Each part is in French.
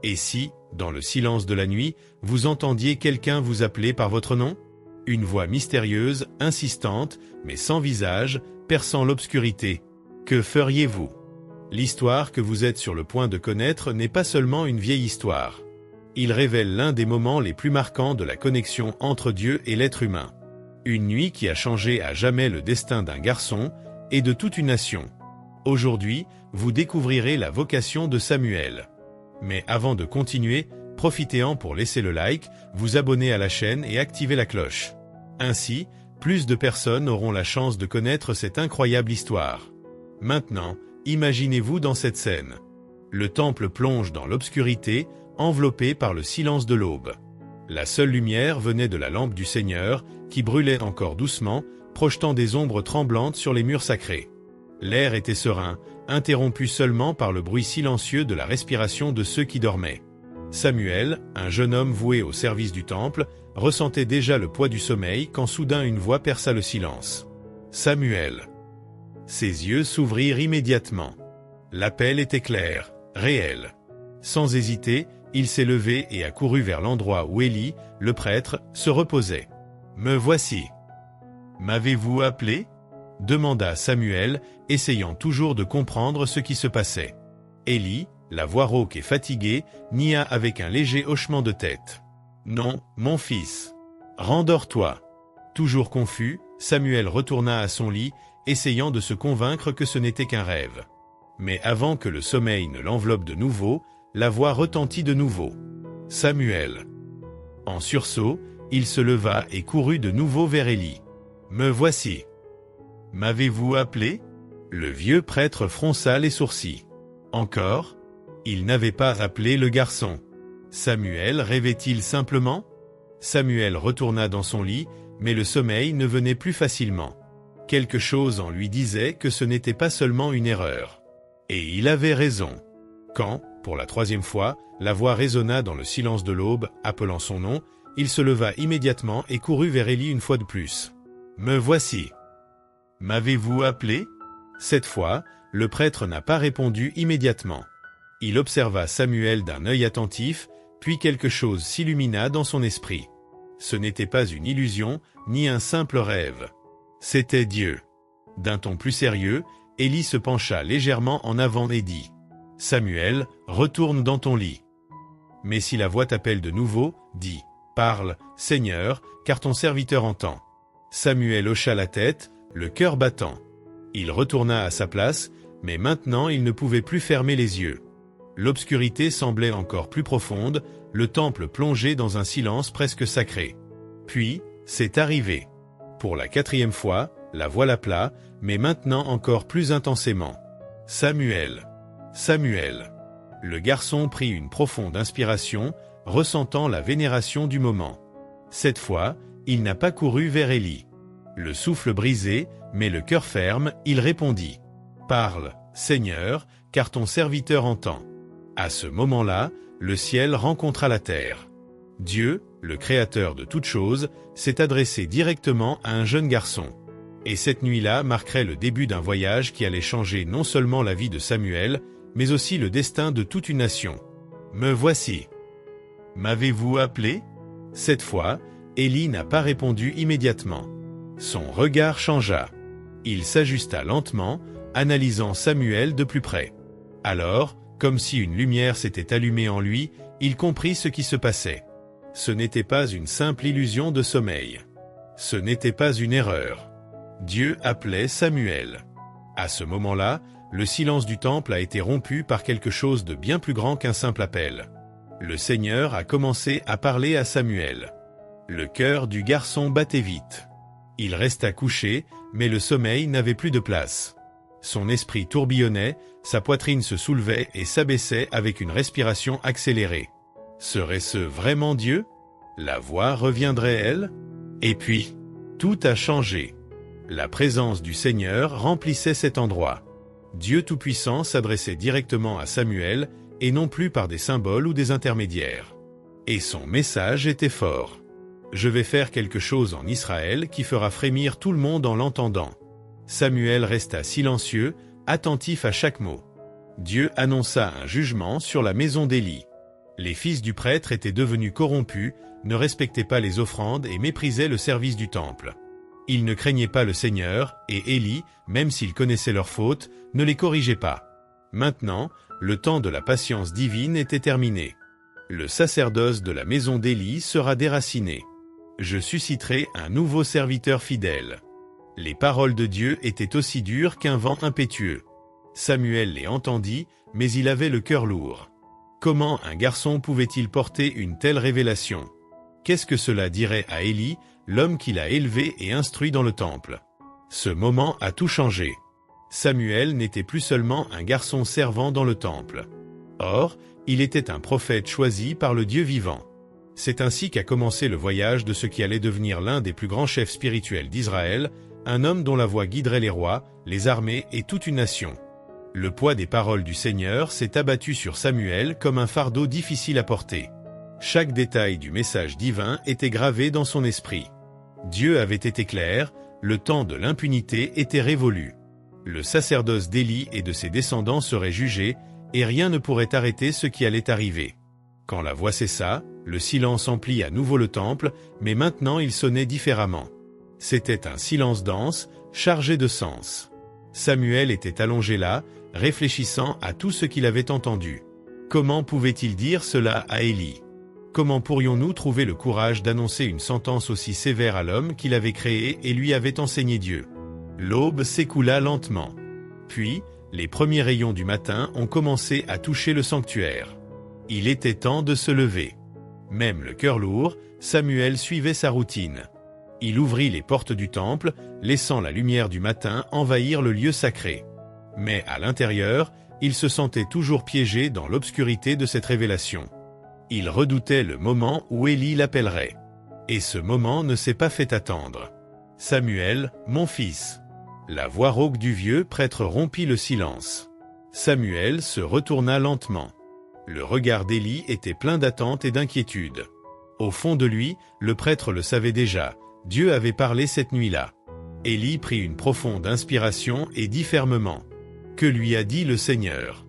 Et si, dans le silence de la nuit, vous entendiez quelqu'un vous appeler par votre nom? Une voix mystérieuse, insistante, mais sans visage, perçant l'obscurité. Que feriez-vous? L'histoire que vous êtes sur le point de connaître n'est pas seulement une vieille histoire. Il révèle l'un des moments les plus marquants de la connexion entre Dieu et l'être humain. Une nuit qui a changé à jamais le destin d'un garçon et de toute une nation. Aujourd'hui, vous découvrirez la vocation de Samuel. Mais avant de continuer, profitez-en pour laisser le like, vous abonner à la chaîne et activer la cloche. Ainsi, plus de personnes auront la chance de connaître cette incroyable histoire. Maintenant, imaginez-vous dans cette scène. Le temple plonge dans l'obscurité, enveloppé par le silence de l'aube. La seule lumière venait de la lampe du Seigneur, qui brûlait encore doucement, projetant des ombres tremblantes sur les murs sacrés. L'air était serein, interrompu seulement par le bruit silencieux de la respiration de ceux qui dormaient. Samuel, un jeune homme voué au service du temple, ressentait déjà le poids du sommeil quand soudain une voix perça le silence. « Samuel !» Ses yeux s'ouvrirent immédiatement. L'appel était clair, réel. Sans hésiter, il s'est levé et a couru vers l'endroit où Élie, le prêtre, se reposait. « Me voici. »« M'avez-vous appelé ?» demanda Samuel, essayant toujours de comprendre ce qui se passait. Élie, la voix rauque et fatiguée, nia avec un léger hochement de tête. « Non, mon fils. Rendors-toi. » Toujours confus, Samuel retourna à son lit, essayant de se convaincre que ce n'était qu'un rêve. Mais avant que le sommeil ne l'enveloppe de nouveau, la voix retentit de nouveau. « Samuel !» En sursaut, il se leva et courut de nouveau vers Élie. « Me voici. M'avez-vous appelé ?» Le vieux prêtre fronça les sourcils. Encore? Il n'avait pas appelé le garçon. Samuel rêvait-il simplement? Samuel retourna dans son lit, mais le sommeil ne venait plus facilement. Quelque chose en lui disait que ce n'était pas seulement une erreur. Et il avait raison. Quand, pour la troisième fois, la voix résonna dans le silence de l'aube, appelant son nom, il se leva immédiatement et courut vers Élie une fois de plus. « Me voici. M'avez-vous appelé ?» Cette fois, le prêtre n'a pas répondu immédiatement. Il observa Samuel d'un œil attentif, puis quelque chose s'illumina dans son esprit. Ce n'était pas une illusion, ni un simple rêve. C'était Dieu. D'un ton plus sérieux, Élie se pencha légèrement en avant et dit « Samuel, retourne dans ton lit. » Mais si la voix t'appelle de nouveau, dis « Parle, Seigneur, car ton serviteur entend. » Samuel hocha la tête, le cœur battant. Il retourna à sa place, mais maintenant il ne pouvait plus fermer les yeux. L'obscurité semblait encore plus profonde, le temple plongé dans un silence presque sacré. Puis, c'est arrivé. Pour la quatrième fois, la voix l'appela, mais maintenant encore plus intensément. « Samuel! Samuel !» Le garçon prit une profonde inspiration, ressentant la vénération du moment. Cette fois, il n'a pas couru vers Élie. Le souffle brisé, mais le cœur ferme, il répondit « Parle, Seigneur, car ton serviteur entend. » À ce moment-là, le ciel rencontra la terre. Dieu, le Créateur de toutes choses, s'est adressé directement à un jeune garçon. Et cette nuit-là marquerait le début d'un voyage qui allait changer non seulement la vie de Samuel, mais aussi le destin de toute une nation. « Me voici. M'avez-vous appelé ?» Cette fois, Élie n'a pas répondu immédiatement. Son regard changea. Il s'ajusta lentement, analysant Samuel de plus près. Alors, comme si une lumière s'était allumée en lui, il comprit ce qui se passait. Ce n'était pas une simple illusion de sommeil. Ce n'était pas une erreur. Dieu appelait Samuel. À ce moment-là, le silence du temple a été rompu par quelque chose de bien plus grand qu'un simple appel. Le Seigneur a commencé à parler à Samuel. Le cœur du garçon battait vite. Il resta couché, mais le sommeil n'avait plus de place. Son esprit tourbillonnait, sa poitrine se soulevait et s'abaissait avec une respiration accélérée. Serait-ce vraiment Dieu? La voix reviendrait-elle? Et puis, tout a changé. La présence du Seigneur remplissait cet endroit. Dieu Tout-Puissant s'adressait directement à Samuel, et non plus par des symboles ou des intermédiaires. Et son message était fort. « Je vais faire quelque chose en Israël qui fera frémir tout le monde en l'entendant. » Samuel resta silencieux, attentif à chaque mot. Dieu annonça un jugement sur la maison d'Élie. Les fils du prêtre étaient devenus corrompus, ne respectaient pas les offrandes et méprisaient le service du temple. Ils ne craignaient pas le Seigneur, et Élie, même s'il connaissait leurs fautes, ne les corrigeait pas. Maintenant, le temps de la patience divine était terminé. Le sacerdoce de la maison d'Élie sera déraciné. Je susciterai un nouveau serviteur fidèle. Les paroles de Dieu étaient aussi dures qu'un vent impétueux. Samuel les entendit, mais il avait le cœur lourd. Comment un garçon pouvait-il porter une telle révélation? Qu'est-ce que cela dirait à Élie, l'homme qu'il a élevé et instruit dans le temple? Ce moment a tout changé. Samuel n'était plus seulement un garçon servant dans le temple. Or, il était un prophète choisi par le Dieu vivant. C'est ainsi qu'a commencé le voyage de ce qui allait devenir l'un des plus grands chefs spirituels d'Israël, un homme dont la voix guiderait les rois, les armées et toute une nation. Le poids des paroles du Seigneur s'est abattu sur Samuel comme un fardeau difficile à porter. Chaque détail du message divin était gravé dans son esprit. Dieu avait été clair, le temps de l'impunité était révolu. Le sacerdoce d'Élie et de ses descendants serait jugé, et rien ne pourrait arrêter ce qui allait arriver. Quand la voix cessa, le silence emplit à nouveau le temple, mais maintenant il sonnait différemment. C'était un silence dense, chargé de sens. Samuel était allongé là, réfléchissant à tout ce qu'il avait entendu. Comment pouvait-il dire cela à Élie? Comment pourrions-nous trouver le courage d'annoncer une sentence aussi sévère à l'homme qu'il avait créé et lui avait enseigné Dieu? L'aube s'écoula lentement. Puis, les premiers rayons du matin ont commencé à toucher le sanctuaire. Il était temps de se lever. Même le cœur lourd, Samuel suivait sa routine. Il ouvrit les portes du temple, laissant la lumière du matin envahir le lieu sacré. Mais à l'intérieur, il se sentait toujours piégé dans l'obscurité de cette révélation. Il redoutait le moment où Élie l'appellerait. Et ce moment ne s'est pas fait attendre. « Samuel, mon fils !» La voix rauque du vieux prêtre rompit le silence. Samuel se retourna lentement. Le regard d'Élie était plein d'attente et d'inquiétude. Au fond de lui, le prêtre le savait déjà, Dieu avait parlé cette nuit-là. Élie prit une profonde inspiration et dit fermement: « Que lui a dit le Seigneur?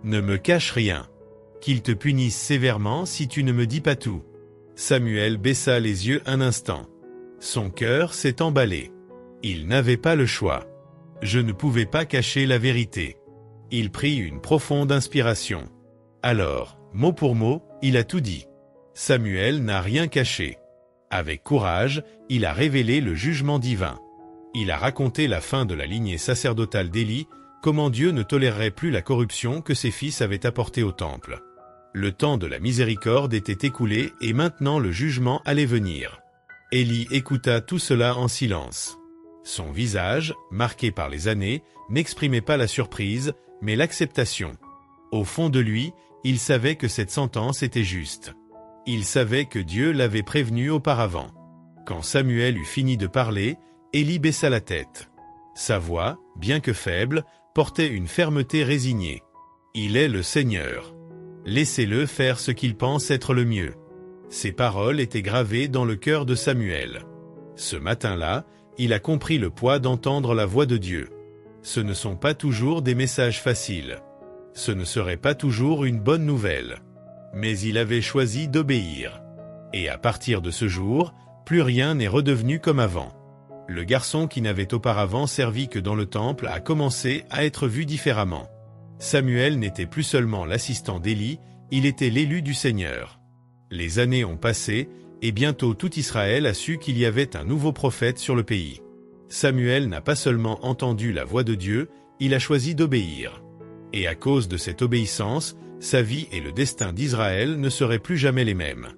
Ne me cache rien. Qu'il te punisse sévèrement si tu ne me dis pas tout. » Samuel baissa les yeux un instant. Son cœur s'est emballé. Il n'avait pas le choix. Je ne pouvais pas cacher la vérité. Il prit une profonde inspiration. Alors, mot pour mot, il a tout dit. Samuel n'a rien caché. Avec courage, il a révélé le jugement divin. Il a raconté la fin de la lignée sacerdotale d'Élie, comment Dieu ne tolérerait plus la corruption que ses fils avaient apportée au temple. Le temps de la miséricorde était écoulé et maintenant le jugement allait venir. Élie écouta tout cela en silence. Son visage, marqué par les années, n'exprimait pas la surprise, mais l'acceptation. Au fond de lui, il savait que cette sentence était juste. Il savait que Dieu l'avait prévenu auparavant. Quand Samuel eut fini de parler, Élie baissa la tête. Sa voix, bien que faible, portait une fermeté résignée. « Il est le Seigneur. Laissez-le faire ce qu'il pense être le mieux. » Ces paroles étaient gravées dans le cœur de Samuel. Ce matin-là, il a compris le poids d'entendre la voix de Dieu. Ce ne sont pas toujours des messages faciles. Ce ne serait pas toujours une bonne nouvelle. Mais il avait choisi d'obéir. Et à partir de ce jour, plus rien n'est redevenu comme avant. Le garçon qui n'avait auparavant servi que dans le temple a commencé à être vu différemment. Samuel n'était plus seulement l'assistant d'Élie, il était l'élu du Seigneur. Les années ont passé, et bientôt tout Israël a su qu'il y avait un nouveau prophète sur le pays. Samuel n'a pas seulement entendu la voix de Dieu, il a choisi d'obéir. Et à cause de cette obéissance, sa vie et le destin d'Israël ne seraient plus jamais les mêmes.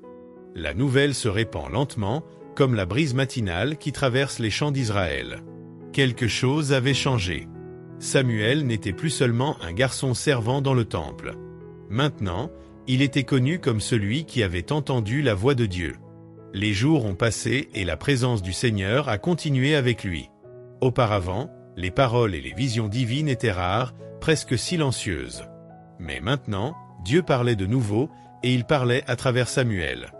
La nouvelle se répand lentement, comme la brise matinale qui traverse les champs d'Israël. Quelque chose avait changé. Samuel n'était plus seulement un garçon servant dans le temple. Maintenant, il était connu comme celui qui avait entendu la voix de Dieu. Les jours ont passé et la présence du Seigneur a continué avec lui. Auparavant, les paroles et les visions divines étaient rares, presque silencieuses. Mais maintenant, Dieu parlait de nouveau, et il parlait à travers Samuel.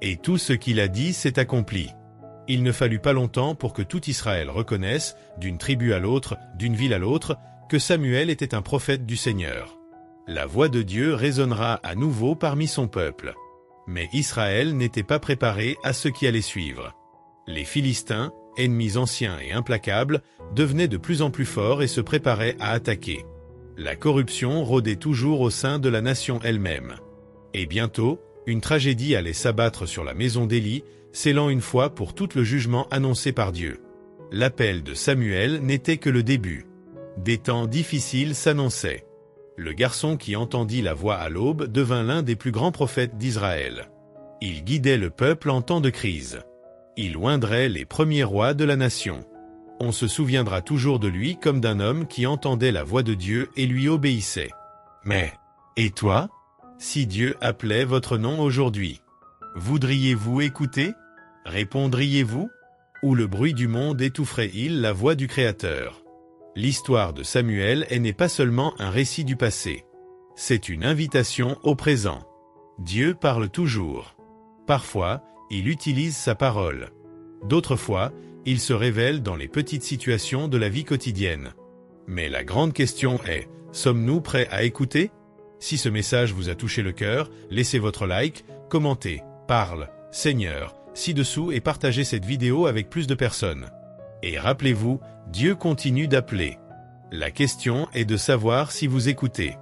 Et tout ce qu'il a dit s'est accompli. Il ne fallut pas longtemps pour que tout Israël reconnaisse, d'une tribu à l'autre, d'une ville à l'autre, que Samuel était un prophète du Seigneur. La voix de Dieu résonnera à nouveau parmi son peuple. Mais Israël n'était pas préparé à ce qui allait suivre. Les Philistins, ennemis anciens et implacables, devenaient de plus en plus forts et se préparaient à attaquer. La corruption rôdait toujours au sein de la nation elle-même. Et bientôt, une tragédie allait s'abattre sur la maison d'Élie, scellant une fois pour toutes le jugement annoncé par Dieu. L'appel de Samuel n'était que le début. Des temps difficiles s'annonçaient. Le garçon qui entendit la voix à l'aube devint l'un des plus grands prophètes d'Israël. Il guidait le peuple en temps de crise. Il oindrait les premiers rois de la nation. On se souviendra toujours de lui comme d'un homme qui entendait la voix de Dieu et lui obéissait. Mais, et toi? Si Dieu appelait votre nom aujourd'hui, voudriez-vous écouter? Répondriez-vous? Ou le bruit du monde étoufferait-il la voix du Créateur? L'histoire de Samuel n'est pas seulement un récit du passé. C'est une invitation au présent. Dieu parle toujours. Parfois, il utilise sa parole. D'autres fois, il se révèle dans les petites situations de la vie quotidienne. Mais la grande question est, sommes-nous prêts à écouter? Si ce message vous a touché le cœur, laissez votre like, commentez, parle, Seigneur, ci-dessous et partagez cette vidéo avec plus de personnes. Et rappelez-vous, Dieu continue d'appeler. La question est de savoir si vous écoutez.